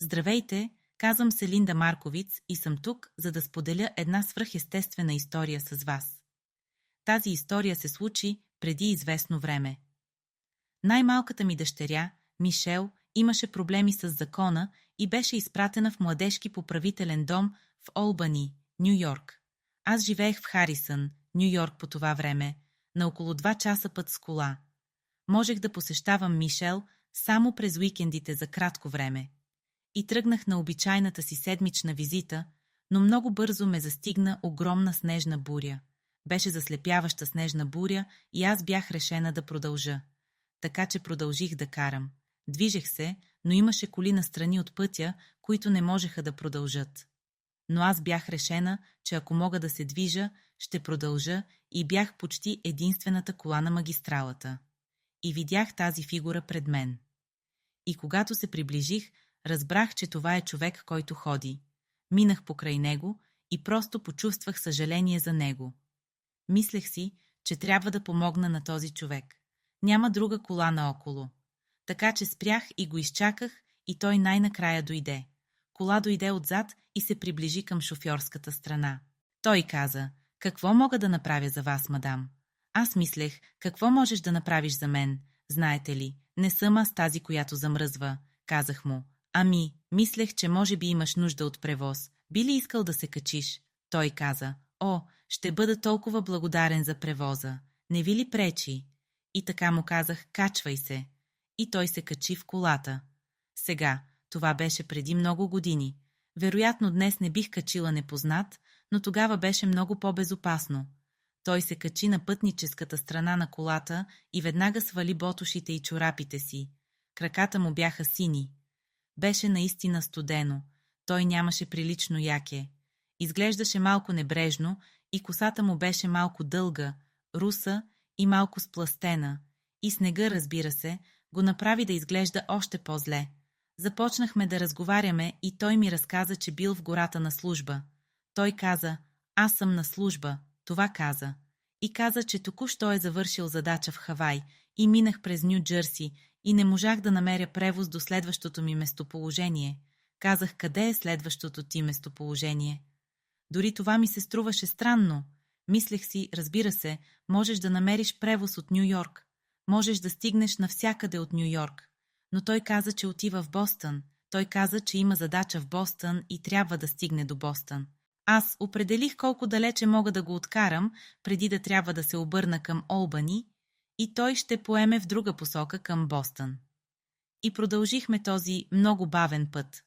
Здравейте, казвам се Линда Марковиц и съм тук, за да споделя една свръхестествена история с вас. Тази история се случи преди известно време. Най-малката ми дъщеря, Мишел, имаше проблеми с закона и беше изпратена в младежки поправителен дом в Олбани, Ню-Йорк. Аз живеех в Харисън, Ню-Йорк по това време, на около 2 часа път с кола. Можех да посещавам Мишел само през уикендите за кратко време. И тръгнах на обичайната си седмична визита, но много бързо ме застигна огромна снежна буря. Беше заслепяваща снежна буря и аз бях решена да продължа. Така че продължих да карам. Движех се, но имаше коли настрани от пътя, които не можеха да продължат. Но аз бях решена, че ако мога да се движа, ще продължа и бях почти единствената кола на магистралата. И видях тази фигура пред мен. И когато се приближих, разбрах, че това е човек, който ходи. Минах покрай него и просто почувствах съжаление за него. Мислех си, че трябва да помогна на този човек. Няма друга кола наоколо. Така че спрях и го изчаках и той най-накрая дойде. Кола дойде отзад и се приближи към шофьорската страна. Той каза: „Какво мога да направя за вас, мадам?“ Аз мислех: „Какво можеш да направиш за мен? Знаете ли, не съм аз тази, която замръзва“, казах му. „Ами, мислех, че може би имаш нужда от превоз. Би ли искал да се качиш?“ Той каза: „О, ще бъда толкова благодарен за превоза. Не ви ли пречи?“ И така му казах: „Качвай се.“ И той се качи в колата. Сега, това беше преди много години. Вероятно днес не бих качила непознат, но тогава беше много по-безопасно. Той се качи на пътническата страна на колата и веднага свали ботушите и чорапите си. Краката му бяха сини. Беше наистина студено. Той нямаше прилично яке. Изглеждаше малко небрежно и косата му беше малко дълга, руса и малко сплъстена. И снега, разбира се, го направи да изглежда още по-зле. Започнахме да разговаряме и той ми разказа, че бил в гората на служба. Той каза: „Аз съм на служба“, това каза. И каза, че току-що е завършил задача в Хавай и минах през Ню Джърси и не можах да намеря превоз до следващото ми местоположение. Казах: „Къде е следващото ти местоположение?“ Дори това ми се струваше странно. Мислех си: разбира се, можеш да намериш превоз от Ню-Йорк. Можеш да стигнеш навсякъде от Ню-Йорк. Но той каза, че отива в Бостън. Той каза, че има задача в Бостън и трябва да стигне до Бостън. Аз определих колко далече мога да го откарам, преди да трябва да се обърна към Олбани, и той ще поеме в друга посока към Бостън. И продължихме този много бавен път.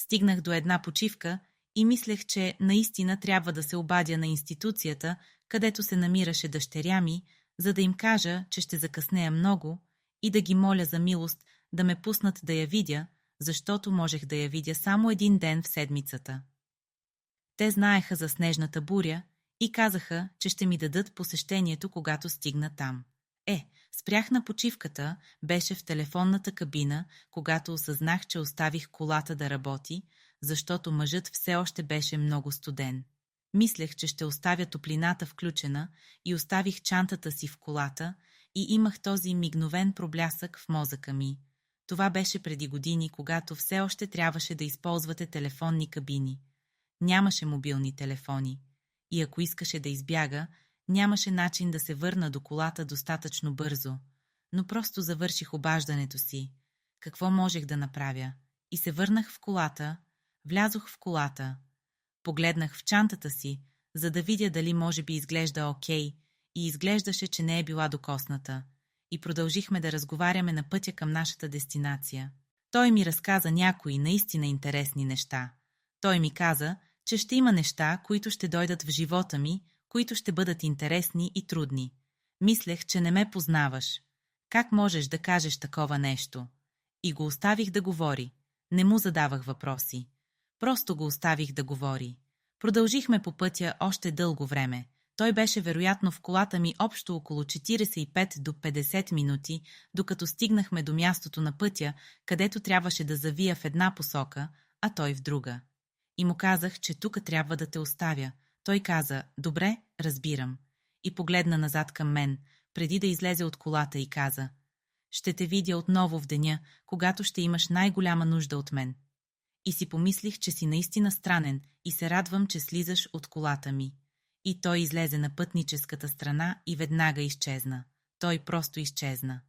Стигнах до една почивка и мислех, че наистина трябва да се обадя на институцията, където се намираше дъщеря ми, за да им кажа, че ще закъснея много и да ги моля за милост да ме пуснат да я видя, защото можех да я видя само един ден в седмицата. Те знаеха за снежната буря и казаха, че ще ми дадат посещението, когато стигна там. Спрях на почивката, беше в телефонната кабина, когато осъзнах, че оставих колата да работи, защото мъжът все още беше много студен. Мислех, че ще оставя топлината включена и оставих чантата си в колата и имах този мигновен проблясък в мозъка ми. Това беше преди години, когато все още трябваше да използвате телефонни кабини. Нямаше мобилни телефони. И ако искаше да избяга, нямаше начин да се върна до колата достатъчно бързо. Но просто завърших обаждането си. Какво можех да направя? И се върнах в колата, влязох в колата. Погледнах в чантата си, за да видя дали може би изглежда окей, и изглеждаше, че не е била докосната. И продължихме да разговаряме на пътя към нашата дестинация. Той ми разказа някои наистина интересни неща. Той ми каза, че ще има неща, които ще дойдат в живота ми, които ще бъдат интересни и трудни. Мислех, че не ме познаваш. Как можеш да кажеш такова нещо? И го оставих да говори. Не му задавах въпроси. Просто го оставих да говори. Продължихме по пътя още дълго време. Той беше вероятно в колата ми общо около 45 до 50 минути, докато стигнахме до мястото на пътя, където трябваше да завия в една посока, а той в друга. И му казах, че тук трябва да те оставя. Той каза: „Добре, разбирам“. И погледна назад към мен, преди да излезе от колата и каза: Ще те видя отново в деня, когато ще имаш най-голяма нужда от мен. И си помислих, че си наистина странен и се радвам, че слизаш от колата ми. И той излезе на пътническата страна и веднага изчезна. Той просто изчезна.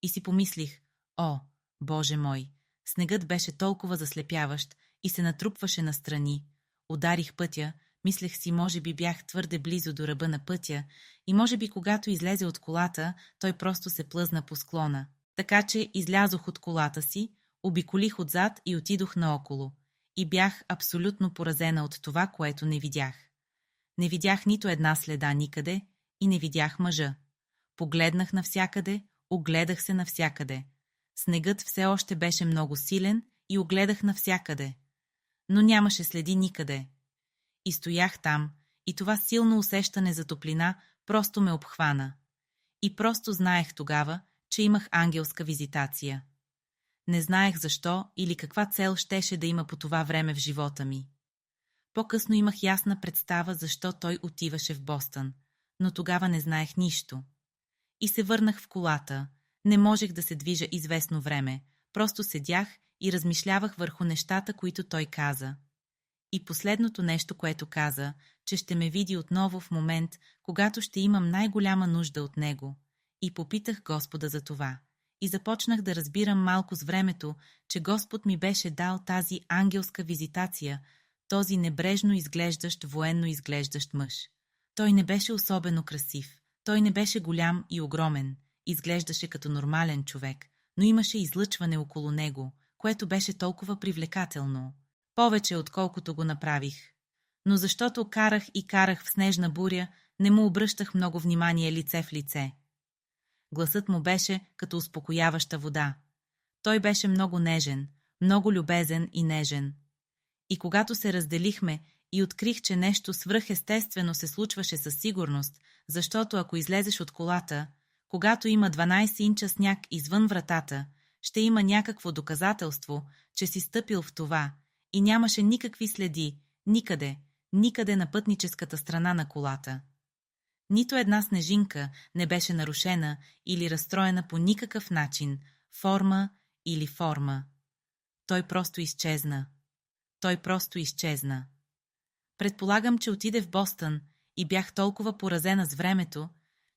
И си помислих, о, Боже мой, снегът беше толкова заслепяващ и се натрупваше настрани. Ударих пътя, мислех си, може би бях твърде близо до ръба на пътя и може би когато излезе от колата, той просто се плъзна по склона. Така че излязох от колата си, обиколих отзад и отидох наоколо. И бях абсолютно поразена от това, което не видях. Не видях нито една следа никъде и не видях мъжа. Погледнах навсякъде, огледах се навсякъде. Снегът все още беше много силен и огледах навсякъде. Но нямаше следи никъде. И стоях там, и това силно усещане за топлина просто ме обхвана. И просто знаех тогава, че имах ангелска визитация. Не знаех защо или каква цел щеше да има по това време в живота ми. По-късно имах ясна представа защо той отиваше в Бостън, но тогава не знаех нищо. И се върнах в колата. Не можех да се движа известно време. Просто седях и размишлявах върху нещата, които той каза. И последното нещо, което каза, че ще ме види отново в момент, когато ще имам най-голяма нужда от него. И попитах Господа за това. И започнах да разбирам малко с времето, че Господ ми беше дал тази ангелска визитация, този небрежно изглеждащ, военно изглеждащ мъж. Той не беше особено красив. Той не беше голям и огромен. Изглеждаше като нормален човек, но имаше излъчване около него, което беше толкова привлекателно. Повече, отколкото го направих. Но защото карах в снежна буря, не му обръщах много внимание лице в лице. Гласът му беше като успокояваща вода. Той беше много нежен, много любезен и нежен. И когато се разделихме и открих, че нещо свръхестествено се случваше със сигурност, защото ако излезеш от колата, когато има 12 инча сняг извън вратата, ще има някакво доказателство, че си стъпил в това и нямаше никакви следи, никъде на пътническата страна на колата. Нито една снежинка не беше нарушена или разстроена по никакъв начин, форма или форма. Той просто изчезна. Предполагам, че отиде в Бостън и бях толкова поразена с времето,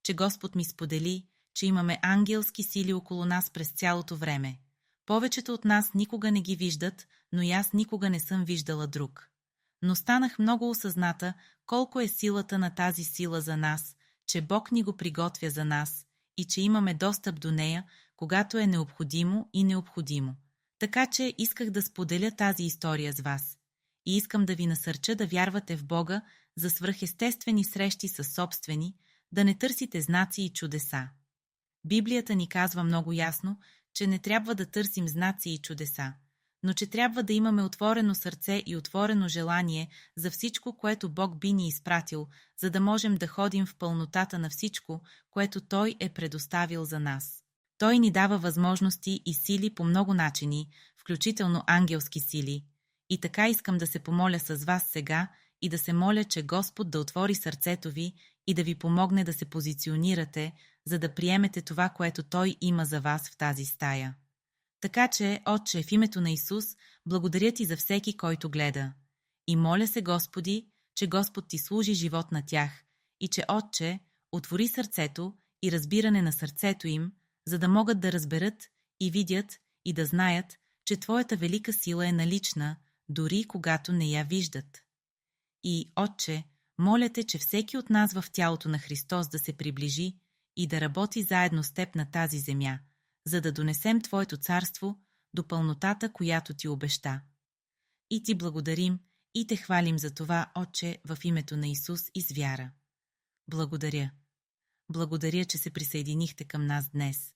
че Господ ми сподели, че имаме ангелски сили около нас през цялото време. Повечето от нас никога не ги виждат, но и аз никога не съм виждала друг. Но станах много осъзната колко е силата на тази сила за нас, че Бог ни го приготвя за нас и че имаме достъп до нея, когато е необходимо. Така че исках да споделя тази история с вас. И искам да ви насърча да вярвате в Бога за свръхестествени срещи със собствени, да не търсите знаци и чудеса. Библията ни казва много ясно, че не трябва да търсим знаци и чудеса, но че трябва да имаме отворено сърце и отворено желание за всичко, което Бог би ни изпратил, за да можем да ходим в пълнотата на всичко, което Той е предоставил за нас. Той ни дава възможности и сили по много начини, включително ангелски сили. И така искам да се помоля с вас сега и да се моля, че Господ да отвори сърцето ви и да ви помогне да се позиционирате, за да приемете това, което Той има за вас в тази стая. Така че, Отче, в името на Исус, благодаря ти за всеки, който гледа. И моля се, Господи, че Господ ти служи живот на тях и че, Отче, отвори сърцето и разбиране на сърцето им, за да могат да разберат и видят и да знаят, че Твоята велика сила е налична, дори когато не я виждат. И, Отче, моля те, че всеки от нас в тялото на Христос да се приближи и да работи заедно с Теб на тази земя, за да донесем Твоето царство до пълнотата, която Ти обеща. И Ти благодарим и Те хвалим за това, Отче, в името на Исус и с вяра. Благодаря. Благодаря, че се присъединихте към нас днес.